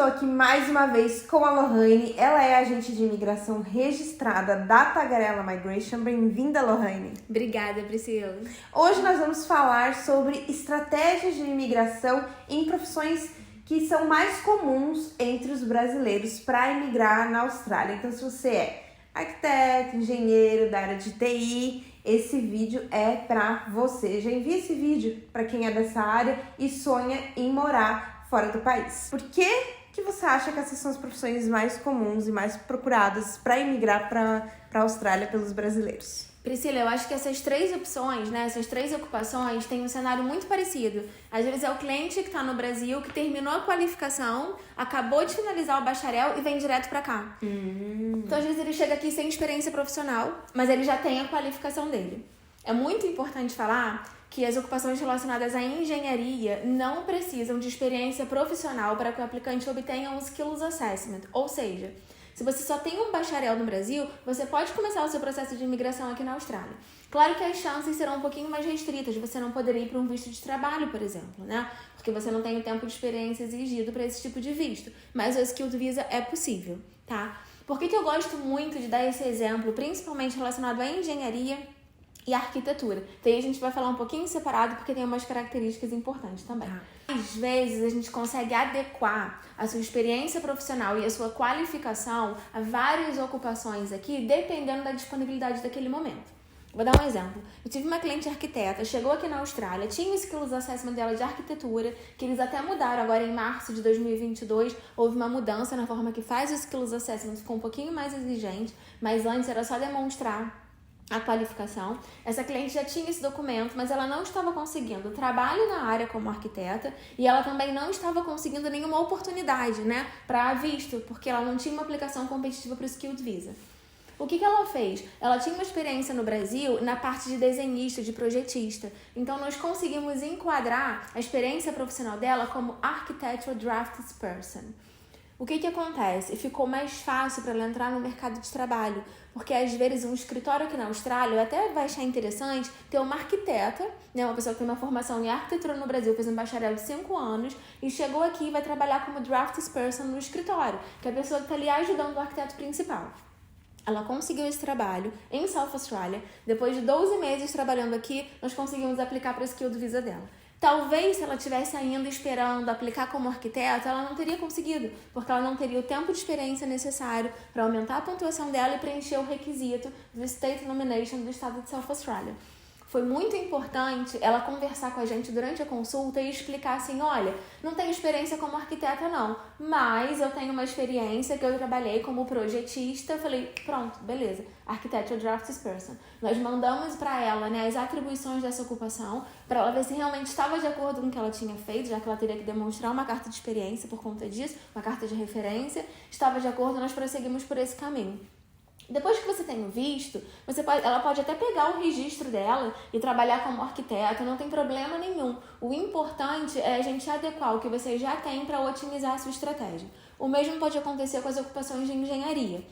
estou aqui mais uma vez com a Lohane. Ela é agente de imigração registrada da Tagarela Migration. Bem-vinda, Lohane. Obrigada, Priscila. Hoje nós vamos falar sobre estratégias de imigração em profissões que são mais comuns entre os brasileiros para emigrar na Austrália. Então, se você é arquiteto, engenheiro da área de TI, esse vídeo é para você. Já envia esse vídeo para quem é dessa área e sonha em morar fora do país. Por que você acha que essas são as profissões mais comuns e mais procuradas para emigrar para a Austrália pelos brasileiros? Priscila, eu acho que essas três opções, essas três ocupações têm um cenário muito parecido. Às vezes é o cliente que está no Brasil, que terminou a qualificação, acabou de finalizar o bacharel e vem direto para cá. Então, às vezes ele chega aqui sem experiência profissional, mas ele já tem a qualificação dele. É muito importante falar que as ocupações relacionadas à engenharia não precisam de experiência profissional para que o aplicante obtenha um Skills Assessment. Ou seja, se você só tem um bacharel no Brasil, você pode começar o seu processo de imigração aqui na Austrália. Claro que as chances serão um pouquinho mais restritas, você não poderia ir para um visto de trabalho, por exemplo, Porque você não tem o tempo de experiência exigido para esse tipo de visto. Mas o Skilled Visa é possível, tá? Por que eu gosto muito de dar esse exemplo, principalmente relacionado à engenharia e arquitetura? Daí a gente vai falar um pouquinho separado porque tem umas características importantes também. Às vezes a gente consegue adequar a sua experiência profissional e a sua qualificação a várias ocupações aqui, dependendo da disponibilidade daquele momento. Vou dar um exemplo. Eu tive uma cliente arquiteta, chegou aqui na Austrália, tinha o Skills Assessment dela de arquitetura, que eles até mudaram agora em março de 2022, houve uma mudança na forma que faz o Skills Assessment, ficou um pouquinho mais exigente, mas antes era só demonstrar a qualificação. Essa cliente já tinha esse documento, mas ela não estava conseguindo trabalho na área como arquiteta e ela também não estava conseguindo nenhuma oportunidade, para visto, porque ela não tinha uma aplicação competitiva para o Skilled Visa. O que ela fez? Ela tinha uma experiência no Brasil na parte de desenhista, de projetista. Então, nós conseguimos enquadrar a experiência profissional dela como Architectural Draftsperson. O que acontece? Ficou mais fácil para ela entrar no mercado de trabalho, porque às vezes um escritório aqui na Austrália até vai achar interessante ter uma arquiteta, uma pessoa que tem uma formação em arquitetura no Brasil, fez um bacharel de 5 anos e chegou aqui e vai trabalhar como draftsperson no escritório, que é a pessoa que está ali ajudando o arquiteto principal. Ela conseguiu esse trabalho em South Australia. Depois de 12 meses trabalhando aqui, nós conseguimos aplicar para o Skilled Visa dela. Talvez, se ela estivesse ainda esperando aplicar como arquiteta, ela não teria conseguido, porque ela não teria o tempo de experiência necessário para aumentar a pontuação dela e preencher o requisito do State Nomination do estado de South Australia. Foi muito importante ela conversar com a gente durante a consulta e explicar assim, olha, não tenho experiência como arquiteta não, mas eu tenho uma experiência que eu trabalhei como projetista. Eu falei, pronto, beleza, Architectural Draftsperson. Nós mandamos para ela as atribuições dessa ocupação, para ela ver se realmente estava de acordo com o que ela tinha feito, já que ela teria que demonstrar uma carta de experiência por conta disso, uma carta de referência. Estava de acordo, nós prosseguimos por esse caminho. Depois que você tem o visto, ela pode até pegar o registro dela e trabalhar como arquiteta, não tem problema nenhum. O importante é a gente adequar o que você já tem para otimizar a sua estratégia. O mesmo pode acontecer com as ocupações de engenharia.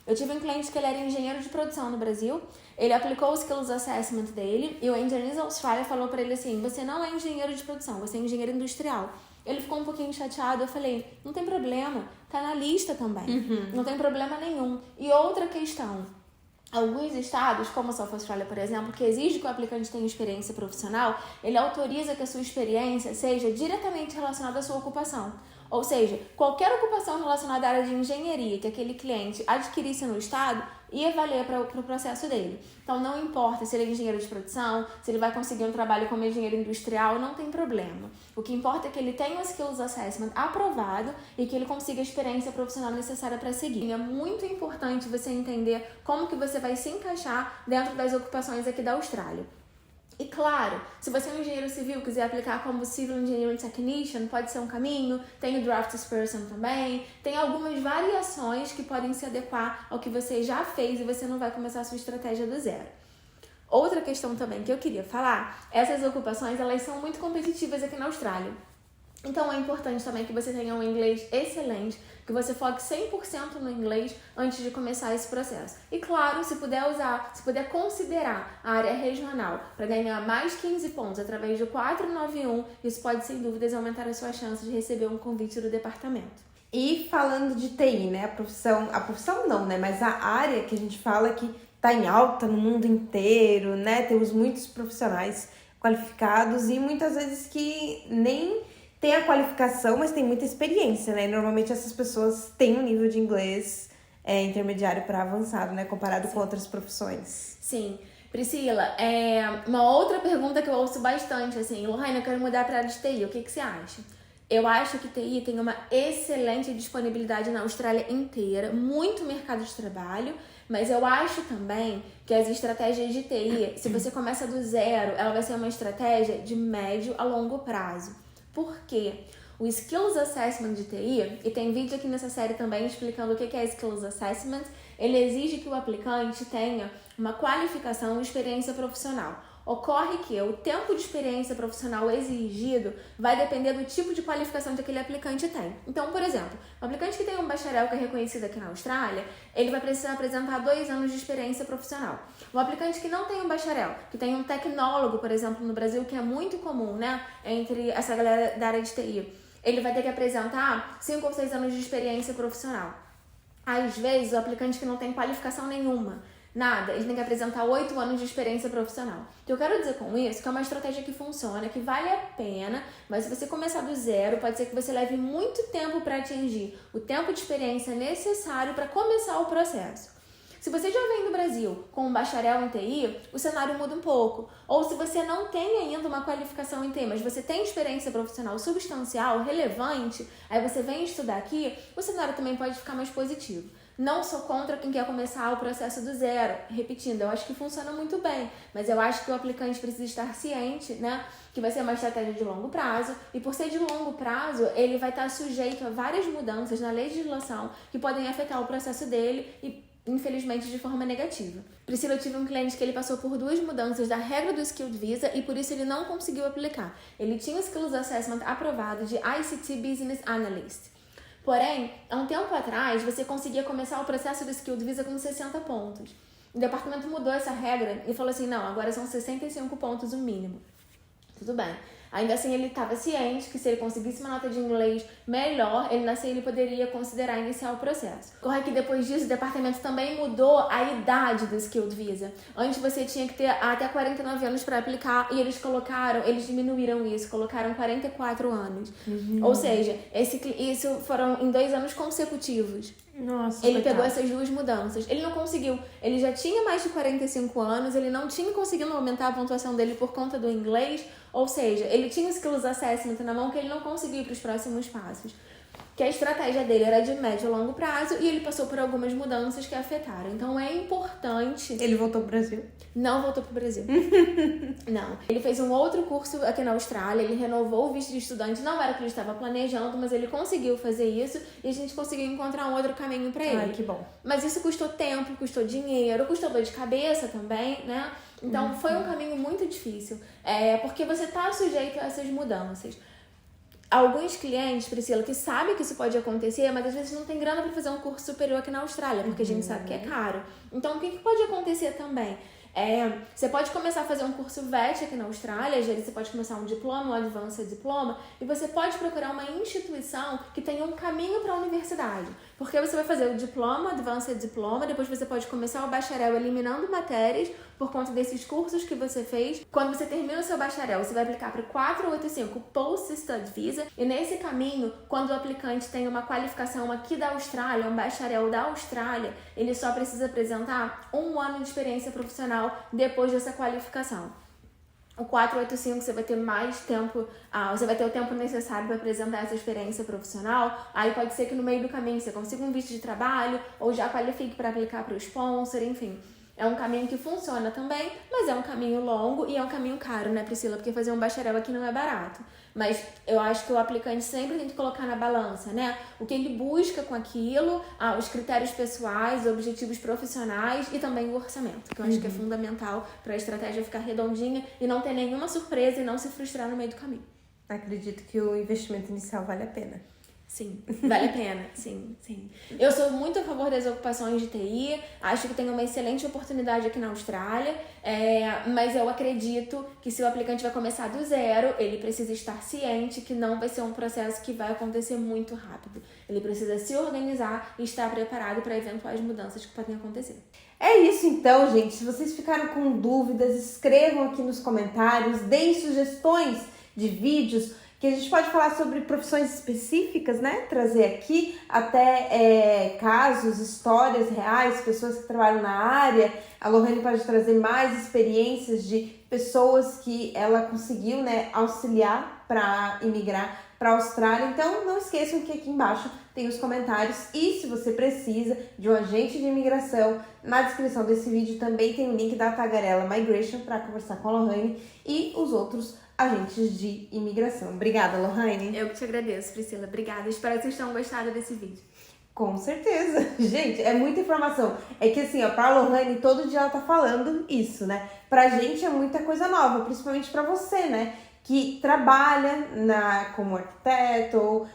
Eu tive um cliente que ele era engenheiro de produção no Brasil, ele aplicou o Skills Assessment dele e o Engineers Australia falou para ele assim, você não é engenheiro de produção, você é engenheiro industrial. Ele ficou um pouquinho chateado, eu falei, não tem problema, tá na lista também, não tem problema nenhum. E outra questão, alguns estados, como South Australia, por exemplo, que exige que o aplicante tenha experiência profissional, ele autoriza que a sua experiência seja diretamente relacionada à sua ocupação. Ou seja, qualquer ocupação relacionada à área de engenharia que aquele cliente adquirisse no estado ia valer para o processo dele. Então, não importa se ele é engenheiro de produção, se ele vai conseguir um trabalho como engenheiro industrial, não tem problema. O que importa é que ele tenha o Skills Assessment aprovado e que ele consiga a experiência profissional necessária para seguir. É muito importante você entender como que você vai se encaixar dentro das ocupações aqui da Austrália. E claro, se você é um engenheiro civil e quiser aplicar como Civil Engineering Technician, pode ser um caminho, tem o Draftsperson também, tem algumas variações que podem se adequar ao que você já fez e você não vai começar a sua estratégia do zero. Outra questão também que eu queria falar, essas ocupações elas são muito competitivas aqui na Austrália. Então é importante também que você tenha um inglês excelente, que você foque 100% no inglês antes de começar esse processo. E claro, se puder considerar a área regional para ganhar mais 15 pontos através do 491, isso pode sem dúvidas aumentar a sua chance de receber um convite do departamento. E falando de TI, né? A profissão não, né? Mas a área que a gente fala que tá em alta no mundo inteiro, né? Temos muitos profissionais qualificados e muitas vezes que nem tem a qualificação, mas tem muita experiência, né? E normalmente essas pessoas têm um nível de inglês intermediário para avançado, né? Comparado com outras profissões. Sim. Priscila, uma outra pergunta que eu ouço bastante, assim, Lohane, eu quero mudar para a área de TI, o que você acha? Eu acho que TI tem uma excelente disponibilidade na Austrália inteira, muito mercado de trabalho, mas eu acho também que as estratégias de TI, se você começa do zero, ela vai ser uma estratégia de médio a longo prazo. Por quê? O Skills Assessment de TI, e tem vídeo aqui nessa série também explicando o que é Skills Assessment, ele exige que o aplicante tenha uma qualificação e experiência profissional. Ocorre que o tempo de experiência profissional exigido vai depender do tipo de qualificação que aquele aplicante tem. Então, por exemplo, o aplicante que tem um bacharel que é reconhecido aqui na Austrália, ele vai precisar apresentar 2 anos de experiência profissional. O aplicante que não tem um bacharel, que tem um tecnólogo, por exemplo, no Brasil, que é muito comum, né, entre essa galera da área de TI, ele vai ter que apresentar 5 ou 6 anos de experiência profissional. Às vezes, o aplicante que não tem qualificação nenhuma, nada, ele tem que apresentar 8 anos de experiência profissional. O que eu quero dizer com isso, que é uma estratégia que funciona, que vale a pena, mas se você começar do zero, pode ser que você leve muito tempo para atingir o tempo de experiência necessário para começar o processo. Se você já vem do Brasil com um bacharel em TI, o cenário muda um pouco. Ou se você não tem ainda uma qualificação em TI, mas você tem experiência profissional substancial, relevante, aí você vem estudar aqui, o cenário também pode ficar mais positivo. Não sou contra quem quer começar o processo do zero. Repetindo, eu acho que funciona muito bem, mas eu acho que o aplicante precisa estar ciente, né, que vai ser uma estratégia de longo prazo, e por ser de longo prazo, ele vai estar sujeito a várias mudanças na legislação que podem afetar o processo dele e, infelizmente, de forma negativa. Priscila, eu tive um cliente que ele passou por 2 mudanças da regra do Skilled Visa e por isso ele não conseguiu aplicar. Ele tinha o Skills Assessment aprovado de ICT Business Analyst. Porém, há um tempo atrás, você conseguia começar o processo do Skilled Visa com 60 pontos. O departamento mudou essa regra e falou assim, não, agora são 65 pontos o mínimo. Tudo bem. Ainda assim, ele estava ciente que se ele conseguisse uma nota de inglês melhor, ele poderia considerar iniciar o processo. Ocorre que depois disso, o departamento também mudou a idade do Skilled Visa. Antes você tinha que ter até 49 anos para aplicar e eles diminuíram isso, colocaram 44 anos. Ou seja, isso foram em 2 anos consecutivos. Nossa, ele pegou essas 2 mudanças. Ele não conseguiu. Ele já tinha mais de 45 anos, ele não tinha conseguido aumentar a pontuação dele por conta do inglês. Ou seja, ele tinha o Skills Assessment na mão que ele não conseguiu ir para os próximos passos. Que a estratégia dele era de médio a longo prazo e ele passou por algumas mudanças que afetaram. Então é importante... Ele voltou pro Brasil? Não voltou pro Brasil. Não. Ele fez um outro curso aqui na Austrália, ele renovou o visto de estudante, não era o que ele estava planejando, mas ele conseguiu fazer isso e a gente conseguiu encontrar um outro caminho para ele. Ai, que bom. Mas isso custou tempo, custou dinheiro, custou dor de cabeça também, né? Então foi um caminho muito difícil, porque você tá sujeito a essas mudanças. Alguns clientes, Priscila, que sabem que isso pode acontecer, mas às vezes não tem grana para fazer um curso superior aqui na Austrália, porque a gente sabe que é caro. Então, o que pode acontecer também? Você pode começar a fazer um curso VET aqui na Austrália, às vezes você pode começar um diploma, um Advanced Diploma, e você pode procurar uma instituição que tenha um caminho para a universidade. Porque você vai fazer o diploma, Advanced Diploma, depois você pode começar o bacharel eliminando matérias por conta desses cursos que você fez. Quando você termina o seu bacharel, você vai aplicar para o 485 Post-Study Visa, e nesse caminho, quando o aplicante tem uma qualificação aqui da Austrália, um bacharel da Austrália, ele só precisa apresentar 1 ano de experiência profissional depois dessa qualificação. O 485 você vai ter mais tempo, você vai ter o tempo necessário para apresentar essa experiência profissional. Aí pode ser que no meio do caminho você consiga um visto de trabalho ou já qualifique para aplicar para o sponsor, enfim. É um caminho que funciona também, mas é um caminho longo e é um caminho caro, né, Priscila? Porque fazer um bacharel aqui não é barato. Mas eu acho que o aplicante sempre tem que colocar na balança, né? O que ele busca com aquilo, os critérios pessoais, objetivos profissionais e também o orçamento, que eu acho que é fundamental para a estratégia ficar redondinha e não ter nenhuma surpresa e não se frustrar no meio do caminho. Acredito que o investimento inicial vale a pena. Sim, vale a pena, sim. Eu sou muito a favor das ocupações de TI, acho que tem uma excelente oportunidade aqui na Austrália, mas eu acredito que se o aplicante vai começar do zero, ele precisa estar ciente que não vai ser um processo que vai acontecer muito rápido. Ele precisa se organizar e estar preparado para eventuais mudanças que podem acontecer. É isso então, gente. Se vocês ficaram com dúvidas, escrevam aqui nos comentários, deem sugestões de vídeos que a gente pode falar sobre profissões específicas, né? Trazer aqui até casos, histórias reais, pessoas que trabalham na área. A Lohane pode trazer mais experiências de pessoas que ela conseguiu, né, auxiliar para imigrar para a Austrália. Então, não esqueçam que aqui embaixo tem os comentários e se você precisa de um agente de imigração, na descrição desse vídeo também tem o link da Tagarela Migration para conversar com a Lohane e os outros agentes de imigração. Obrigada, Lohane. Eu que te agradeço, Priscila. Obrigada. Espero que vocês tenham gostado desse vídeo. Com certeza. Gente, é muita informação. É que assim, ó, pra Lohane, todo dia ela tá falando isso, né? Pra gente é muita coisa nova, principalmente pra você, né? Que trabalha como arquiteto, ou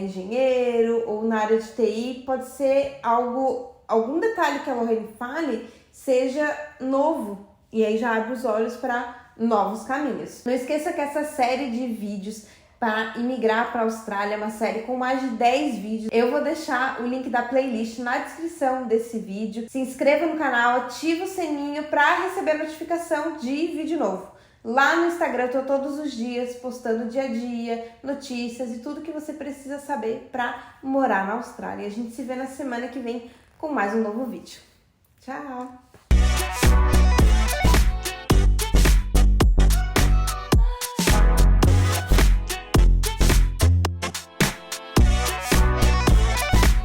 engenheiro, ou na área de TI, pode ser algum detalhe que a Lohane fale seja novo. E aí já abre os olhos para novos caminhos. Não esqueça que essa série de vídeos para imigrar para a Austrália é uma série com mais de 10 vídeos. Eu vou deixar o link da playlist na descrição desse vídeo. Se inscreva no canal, ative o sininho para receber a notificação de vídeo novo. Lá no Instagram eu tô todos os dias postando dia a dia, notícias e tudo que você precisa saber para morar na Austrália. A gente se vê na semana que vem com mais um novo vídeo. Tchau!